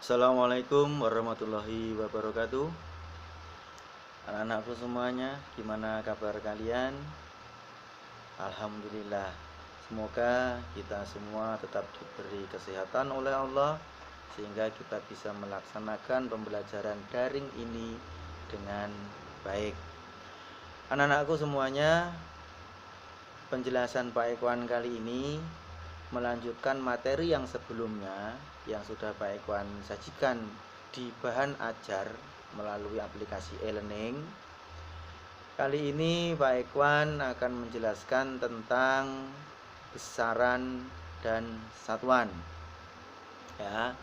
Assalamualaikum warahmatullahi wabarakatuh. Anak-anakku semuanya, gimana kabar kalian? Alhamdulillah. Semoga kita semua tetap diberi kesehatan oleh Allah sehingga kita bisa melaksanakan pembelajaran daring ini dengan baik. Anak-anakku semuanya, penjelasan Pak Ekwan kali ini melanjutkan materi yang sebelumnya yang sudah Pak Ekwan sajikan di bahan ajar melalui aplikasi e-learning. Kali ini Pak Ekwan akan menjelaskan tentang besaran dan satuan. Ya.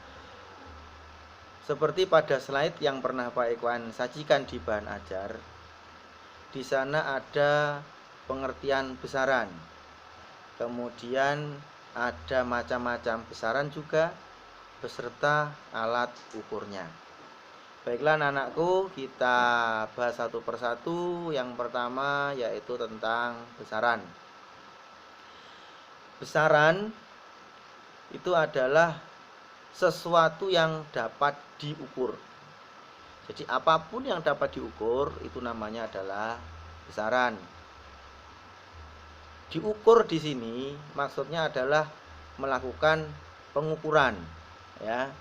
Seperti pada slide yang pernah Pak Ekwan sajikan di bahan ajar, di sana ada pengertian besaran. Kemudian ada macam-macam besaran juga beserta alat ukurnya. Baiklah anak-anakku, kita bahas satu persatu. Yang pertama yaitu tentang besaran. Besaran itu adalah sesuatu yang dapat diukur. Jadi apapun yang dapat diukur itu namanya adalah besaran. Diukur di sini maksudnya adalah melakukan pengukuran, ya.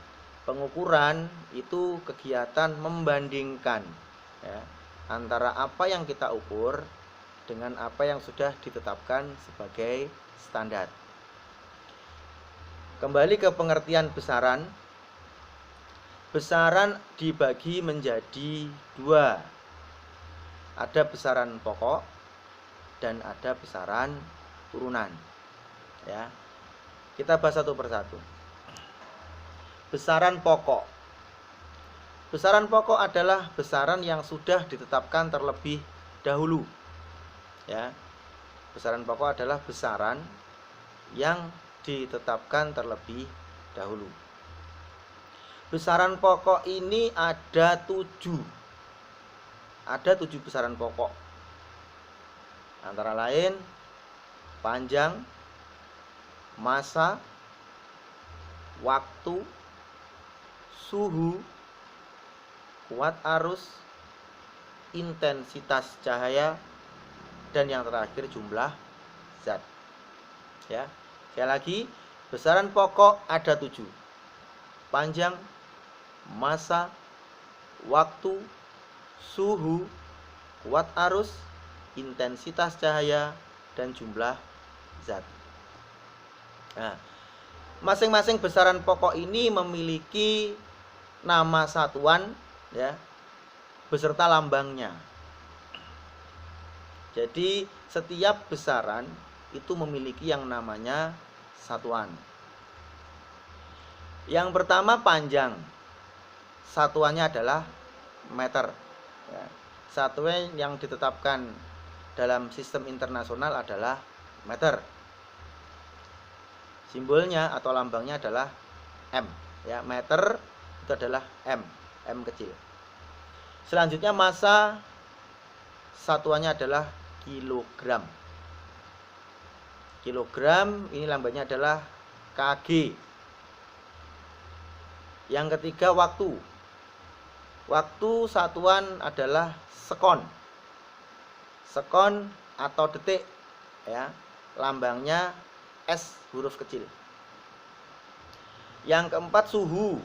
Pengukuran itu kegiatan membandingkan, ya, antara apa yang kita ukur dengan apa yang sudah ditetapkan sebagai standar. Kembali ke pengertian besaran. Besaran dibagi menjadi dua. Ada besaran pokok dan ada besaran turunan. Ya. Kita bahas satu persatu. Besaran pokok. Besaran pokok adalah besaran yang sudah ditetapkan terlebih dahulu. Ya. Besaran pokok adalah besaran yang ditetapkan terlebih dahulu. Besaran pokok ini ada 7. Ada 7 besaran pokok. Antara lain panjang, massa, waktu, suhu, kuat arus, intensitas cahaya, dan yang terakhir jumlah zat. Ya, sekali lagi, besaran pokok ada 7. Panjang, massa, waktu, suhu, kuat arus, intensitas cahaya, dan jumlah zat. Nah, masing-masing besaran pokok ini memiliki nama satuan, ya, beserta lambangnya. Jadi setiap besaran itu memiliki yang namanya satuan. Yang pertama panjang, satuannya adalah meter. Ya. Satuan yang ditetapkan dalam sistem internasional adalah meter. Simbolnya atau lambangnya adalah M. Ya, meter itu adalah M, M kecil. Selanjutnya massa, satuannya adalah kilogram. Kilogram ini lambangnya adalah kg. Yang ketiga waktu. Waktu satuan adalah sekon. Sekon atau detik, ya, lambangnya S huruf kecil. Yang keempat suhu.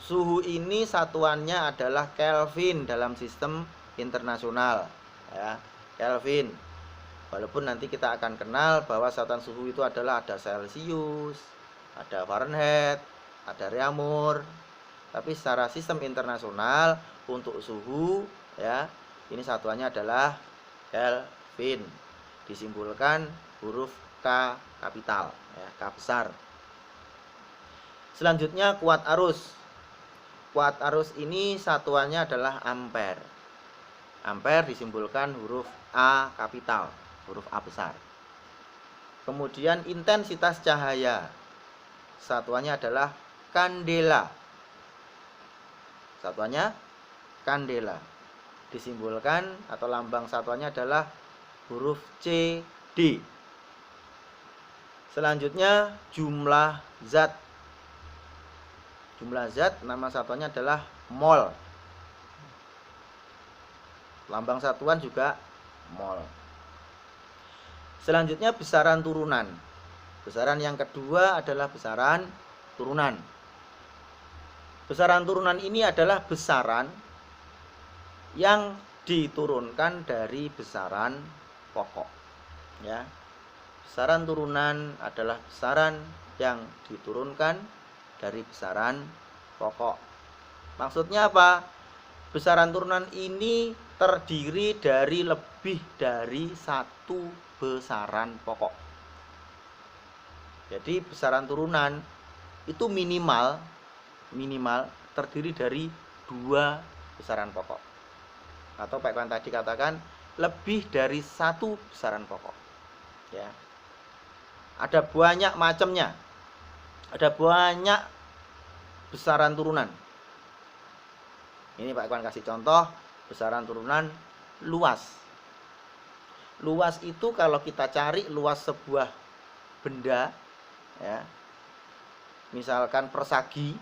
Suhu ini satuannya adalah Kelvin dalam sistem internasional, ya, Kelvin. Walaupun nanti kita akan kenal bahwa satuan suhu itu adalah ada Celcius, ada Fahrenheit, ada Reaumur. Tapi secara sistem internasional untuk suhu, ya, ini satuannya adalah Kelvin, disimbolkan huruf K kapital, ya, K besar. Selanjutnya kuat arus. Kuat arus ini satuannya adalah ampere. Ampere disimbolkan huruf A kapital, huruf A besar. Kemudian intensitas cahaya. Satuannya adalah kandela. Satuannya kandela. Disimbolkan atau lambang satuannya adalah huruf CD. Selanjutnya jumlah zat. Jumlah zat nama satuannya adalah mol. Lambang satuan juga mol. Selanjutnya besaran turunan. Besaran yang kedua adalah besaran turunan. Besaran turunan ini adalah besaran yang diturunkan dari besaran pokok. Ya. Besaran turunan adalah besaran yang diturunkan dari besaran pokok. Maksudnya apa? Besaran turunan ini terdiri dari lebih dari satu besaran pokok. Jadi besaran turunan itu minimal terdiri dari 2 besaran pokok. Atau Pak Iwan tadi katakan lebih dari 1 besaran pokok. Ya. Ada banyak macamnya. Ada banyak besaran turunan. Ini Pak Iwan kasih contoh besaran turunan luas. Luas itu kalau kita cari luas sebuah benda, ya, misalkan persagi,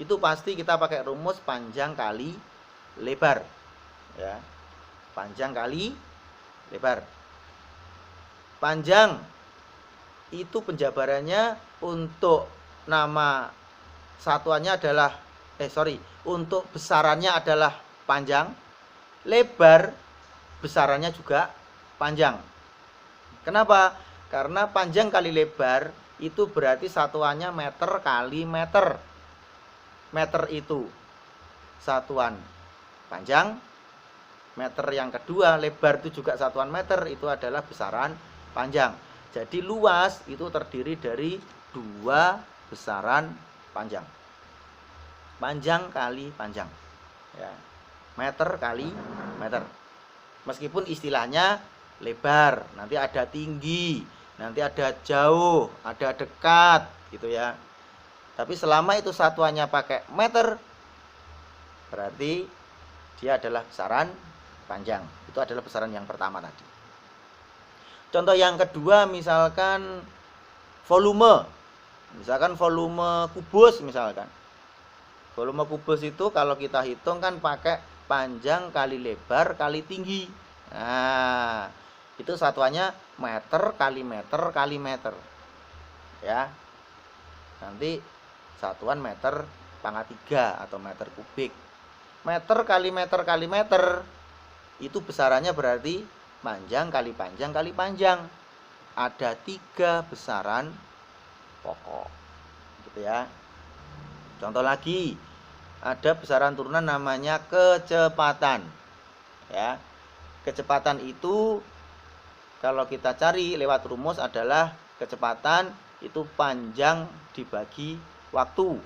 itu pasti kita pakai rumus panjang kali lebar, ya, panjang kali lebar. Panjang itu penjabarannya untuk nama satuannya adalah untuk besarannya adalah panjang, lebar besarannya juga panjang. Kenapa? Karena panjang kali lebar itu berarti satuannya meter kali meter. Meter itu satuan panjang, meter yang kedua lebar itu juga satuan meter, itu adalah besaran panjang. Jadi luas itu terdiri dari 2 besaran panjang. Panjang kali panjang, ya. Meter kali meter. Meskipun istilahnya lebar, nanti ada tinggi, nanti ada jauh, ada dekat, gitu ya. Tapi selama itu satuannya pakai meter, berarti dia adalah besaran panjang. Itu adalah besaran yang pertama tadi. Contoh yang kedua, misalkan volume. Misalkan volume kubus misalkan. Volume kubus itu kalau kita hitung kan pakai panjang kali lebar kali tinggi. Nah, itu satuannya meter kali meter kali meter. Ya. Nanti satuan meter pangkat 3 atau meter kubik. Meter kali meter kali meter itu besarannya berarti panjang kali panjang kali panjang. Ada 3 besaran pokok. Gitu ya. Contoh lagi, ada besaran turunan namanya kecepatan. Ya. Kecepatan itu kalau kita cari lewat rumus adalah kecepatan itu panjang dibagi waktu,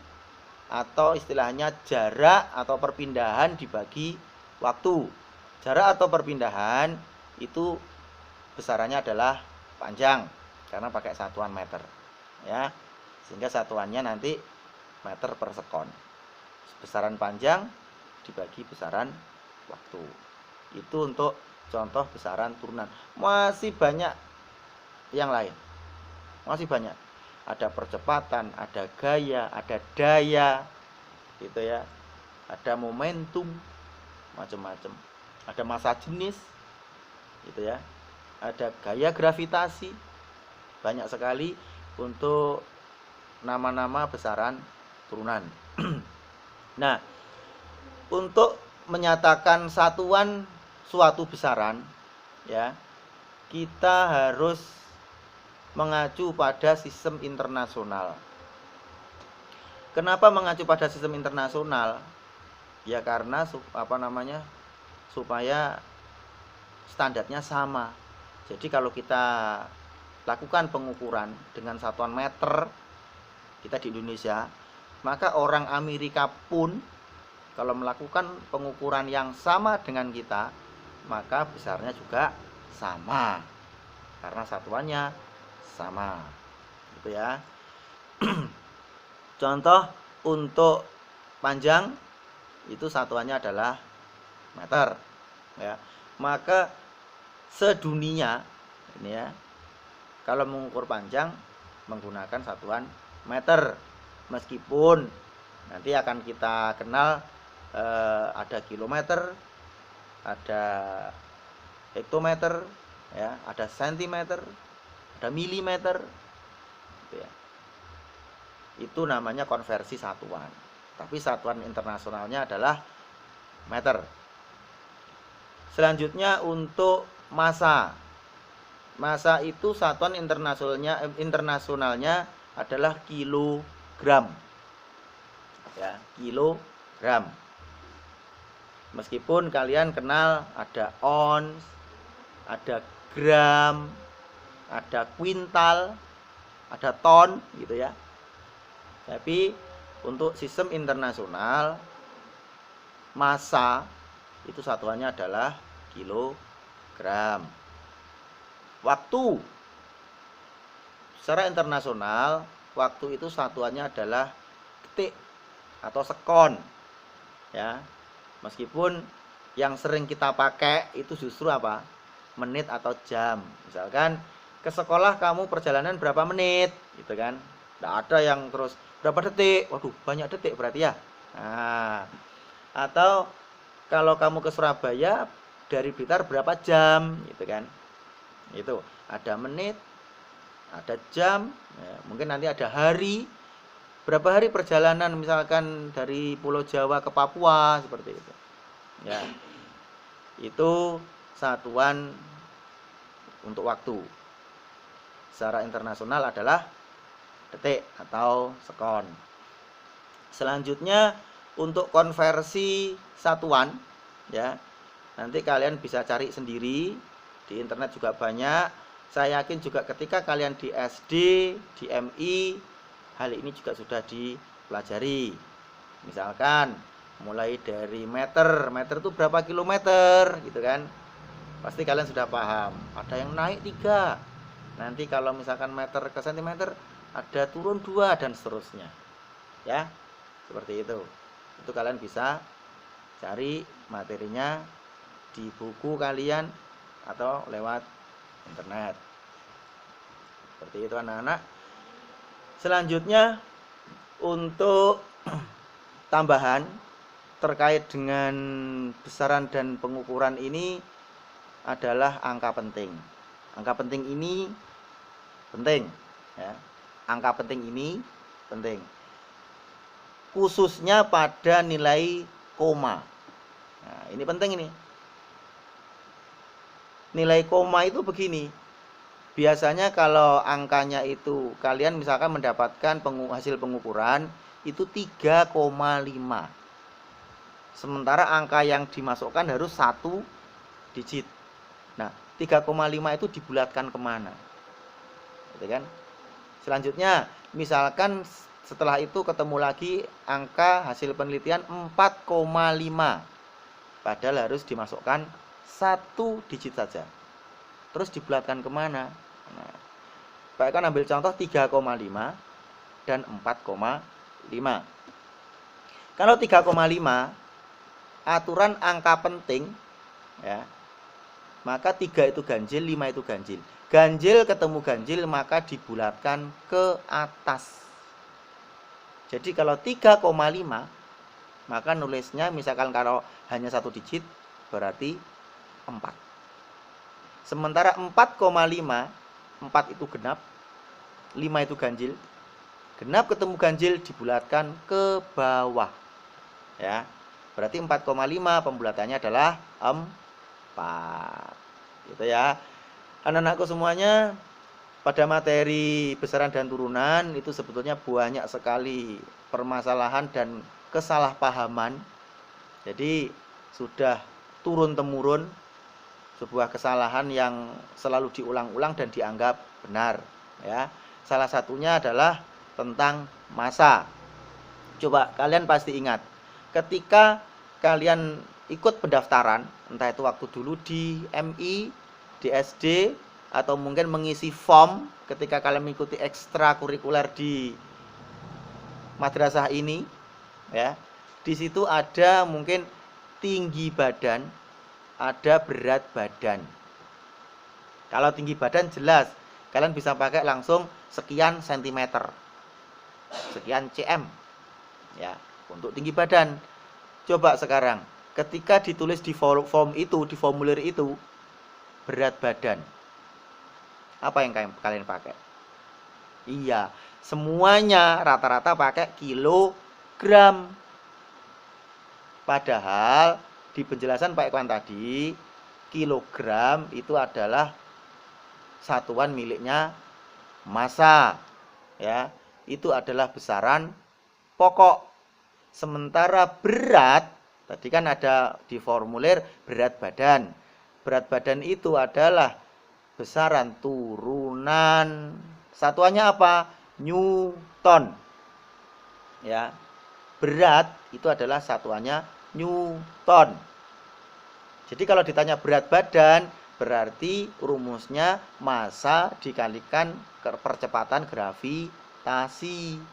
atau istilahnya jarak atau perpindahan dibagi waktu. Jarak atau perpindahan itu besarannya adalah panjang karena pakai satuan meter, ya, sehingga satuannya nanti meter per sekon. Besaran panjang dibagi besaran waktu. Itu untuk contoh besaran turunan. Masih banyak yang lain, masih banyak. Ada percepatan, ada gaya, ada daya, gitu ya. Ada momentum, macam-macam. Ada massa jenis, gitu ya. Ada gaya gravitasi, banyak sekali untuk nama-nama besaran turunan. Nah, untuk menyatakan satuan suatu besaran, ya, kita harus mengacu pada sistem internasional. Kenapa mengacu pada sistem internasional? Ya karena supaya standarnya sama. Jadi kalau kita lakukan pengukuran dengan satuan meter kita di Indonesia, maka orang Amerika pun kalau melakukan pengukuran yang sama dengan kita, maka besarnya juga sama karena satuannya sama, gitu ya. Contoh untuk panjang itu satuannya adalah meter, ya. Maka sedunia ini ya, kalau mengukur panjang menggunakan satuan meter. Meskipun nanti akan kita kenal ada kilometer, ada hektometer, ya, ada sentimeter, ada milimeter, gitu ya. Itu namanya konversi satuan. Tapi satuan internasionalnya adalah meter. Selanjutnya untuk massa. Massa itu satuan internasionalnya adalah kilogram. Ya, kilogram. Meskipun kalian kenal ada ons, ada gram, ada kuintal, ada ton gitu ya. Tapi untuk sistem internasional massa itu satuannya adalah kilogram. Waktu. Secara internasional, waktu itu satuannya adalah detik atau sekon. Ya. Meskipun yang sering kita pakai itu justru apa? Menit atau jam. Misalkan ke sekolah kamu perjalanan berapa menit, gitu kan? Tidak ada yang terus berapa detik. Waduh, banyak detik berarti ya. Nah, atau kalau kamu ke Surabaya dari Blitar berapa jam, gitu kan? Itu ada menit, ada jam, ya, mungkin nanti ada hari. Berapa hari perjalanan misalkan dari Pulau Jawa ke Papua seperti itu. Ya. Itu satuan untuk waktu. Secara internasional adalah detik atau sekon. Selanjutnya untuk konversi satuan, ya. Nanti kalian bisa cari sendiri di internet juga banyak. Saya yakin juga ketika kalian di SD, di MI, hal ini juga sudah dipelajari. Misalkan mulai dari meter itu berapa kilometer gitu kan. Pasti kalian sudah paham. Ada yang naik 3. Nanti kalau misalkan meter ke sentimeter ada turun 2 dan seterusnya. Ya. Seperti itu. Itu kalian bisa cari materinya di buku kalian atau lewat internet. Seperti itu anak-anak. Selanjutnya untuk tambahan terkait dengan besaran dan pengukuran ini adalah angka penting. Angka penting ini penting, ya. Angka penting ini penting. Khususnya pada nilai koma. Nah, ini penting ini. Nilai koma itu begini. Biasanya kalau angkanya itu kalian misalkan mendapatkan hasil pengukuran itu 3,5. Sementara angka yang dimasukkan harus 1 digit. Nah, 3,5 itu dibulatkan kemana? Gitu kan? Selanjutnya, misalkan setelah itu ketemu lagi angka hasil penelitian 4,5. Padahal harus dimasukkan 1 digit saja. Terus dibulatkan kemana? Nah, Pak Eko ambil contoh 3,5 dan 4,5. Kalau 3,5 aturan angka penting, ya, maka 3 itu ganjil, 5 itu ganjil. Ganjil ketemu ganjil maka dibulatkan ke atas. Jadi kalau 3,5 maka nulisnya misalkan kalau hanya 1 digit berarti 4. Sementara 4,5, 4 itu genap, 5 itu ganjil. Genap ketemu ganjil dibulatkan ke bawah. Ya. Berarti 4,5 pembulatannya adalah 4. Gitu ya. Anak-anakku semuanya, pada materi besaran dan turunan itu sebetulnya banyak sekali permasalahan dan kesalahpahaman. Jadi sudah turun-temurun sebuah kesalahan yang selalu diulang-ulang dan dianggap benar, ya. Salah satunya adalah tentang massa. Coba kalian pasti ingat, ketika kalian ikut pendaftaran, entah itu waktu dulu di MI, di SD, atau mungkin mengisi form ketika kalian mengikuti ekstrakurikuler di madrasah ini, ya. Di situ ada mungkin tinggi badan, ada berat badan. Kalau tinggi badan jelas, kalian bisa pakai langsung sekian sentimeter. sekian cm ya untuk tinggi badan. Coba sekarang ketika ditulis di form itu, di formulir itu, berat badan, apa yang kalian pakai? Iya, semuanya rata-rata pakai kilogram. Padahal di penjelasan Pak Ikhwan tadi, kilogram itu adalah satuan miliknya massa, ya. Itu adalah besaran pokok. Sementara berat, tadi kan ada di formulir berat badan. Berat badan itu adalah besaran turunan. Satuannya apa? Newton. Ya. Berat itu adalah satuannya Newton. Jadi kalau ditanya berat badan, berarti rumusnya massa dikalikan percepatan gravitasi.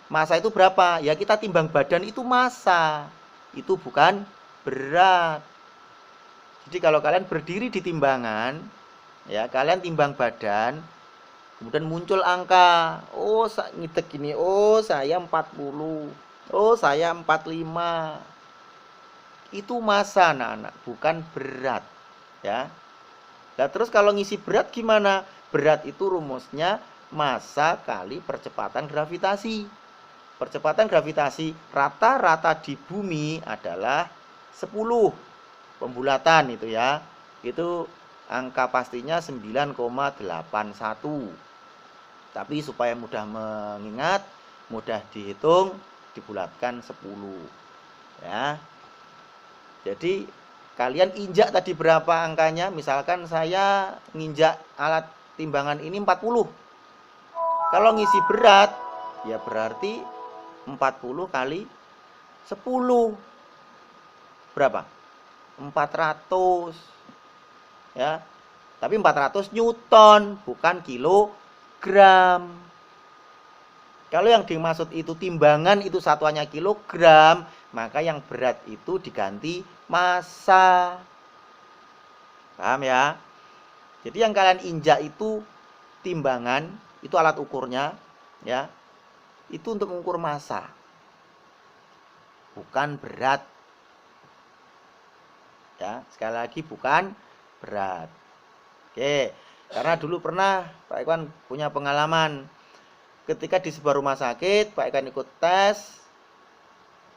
Massa itu berapa? Ya kita timbang badan itu massa. Itu bukan berat. Jadi kalau kalian berdiri di timbangan, ya kalian timbang badan, kemudian muncul angka, oh ngitek gini, oh saya 40, oh saya 45. Itu massa anak-anak, bukan berat, ya. Nah, terus kalau ngisi berat gimana? Berat itu rumusnya massa kali percepatan gravitasi. Percepatan gravitasi rata-rata di bumi adalah 10. Pembulatan itu ya. Itu angka pastinya 9,81. Tapi supaya mudah mengingat, mudah dihitung, dibulatkan 10. Ya. Jadi kalian injak tadi berapa angkanya? Misalkan saya nginjak alat timbangan ini 40. Kalau ngisi berat, ya berarti 40 kali 10. Berapa? 400. Ya. Tapi 400 Newton, bukan kilogram. Kalau yang dimaksud itu timbangan itu satuannya kilogram, maka yang berat itu diganti massa. Paham ya? Jadi yang kalian injak itu timbangan, itu alat ukurnya, ya. Itu untuk mengukur massa. Bukan berat. Ya, sekali lagi bukan berat. Oke, karena dulu pernah Pak Ikhwan punya pengalaman. Ketika di sebuah rumah sakit, Pak Ikhwan ikut tes.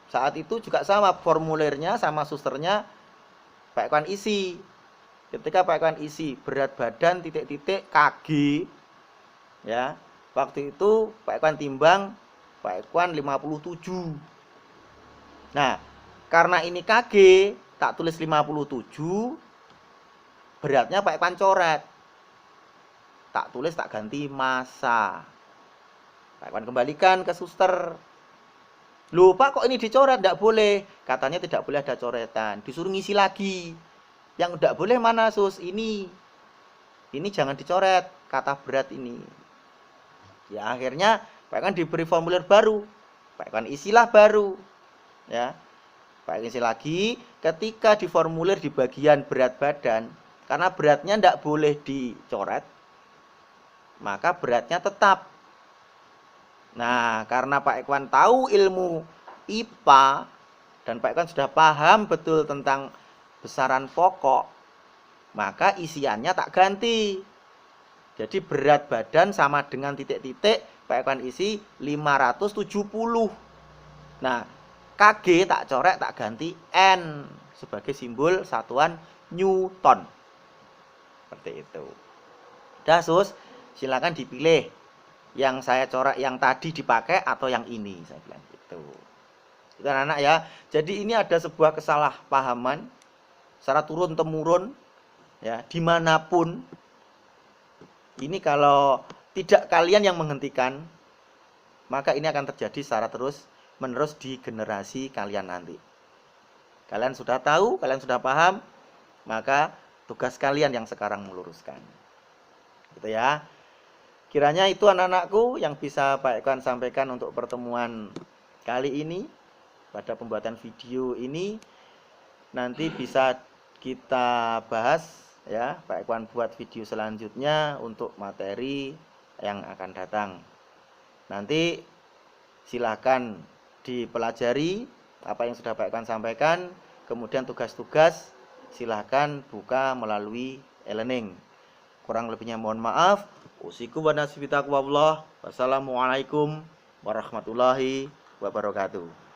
Saat itu juga sama formulirnya sama susternya Pak Ikhwan isi. Ketika Pak Ikhwan isi berat badan titik-titik kg, ya. Waktu itu Pak Ikhwan timbang Pak Ikhwan 57. Nah, karena ini kg, tak tulis 57, beratnya Pak Ikhwan coret. Tak tulis, tak ganti massa. Pak Ikhwan kembalikan ke suster. Loh Pak, kok ini dicoret? Tidak boleh. Katanya tidak boleh ada coretan. Disuruh ngisi lagi. Yang tidak boleh mana sus? Ini jangan dicoret. Kata berat ini. Ya akhirnya Pak Ikhwan diberi formulir baru. Pak Ikhwan isilah baru. Ya. Pak Ikhwan isi lagi. Ketika diformulir di bagian berat badan. Karena beratnya tidak boleh dicoret. Maka beratnya tetap. Nah, karena Pak Ikhwan tahu ilmu IPA dan Pak Ikhwan sudah paham betul tentang besaran pokok, maka isiannya tak ganti. Jadi berat badan sama dengan titik-titik, Pak Ikhwan isi 570. Nah, kg tak coret, tak ganti N sebagai simbol satuan Newton. Seperti itu. Dah sus, silakan dipilih. Yang saya coret yang tadi dipakai atau yang ini, saya bilang gitu. Itu anak-anak ya. Jadi ini ada sebuah kesalahpahaman secara turun-temurun ya, dimanapun. Ini kalau tidak kalian yang menghentikan, maka ini akan terjadi secara terus-menerus di generasi kalian nanti. Kalian sudah tahu, kalian sudah paham, maka tugas kalian yang sekarang meluruskan. Gitu ya. Kiranya itu anak-anakku yang bisa Pak Ikhwan sampaikan untuk pertemuan kali ini. Pada pembuatan video ini nanti bisa kita bahas ya. Pak Ikhwan buat video selanjutnya untuk materi yang akan datang. Nanti silahkan dipelajari apa yang sudah Pak Iwan sampaikan. Kemudian tugas-tugas silahkan buka melalui e-learning. Kurang lebihnya mohon maaf. Usikum wa nasibi taqwallah. Wassalamualaikum warahmatullahi wabarakatuh.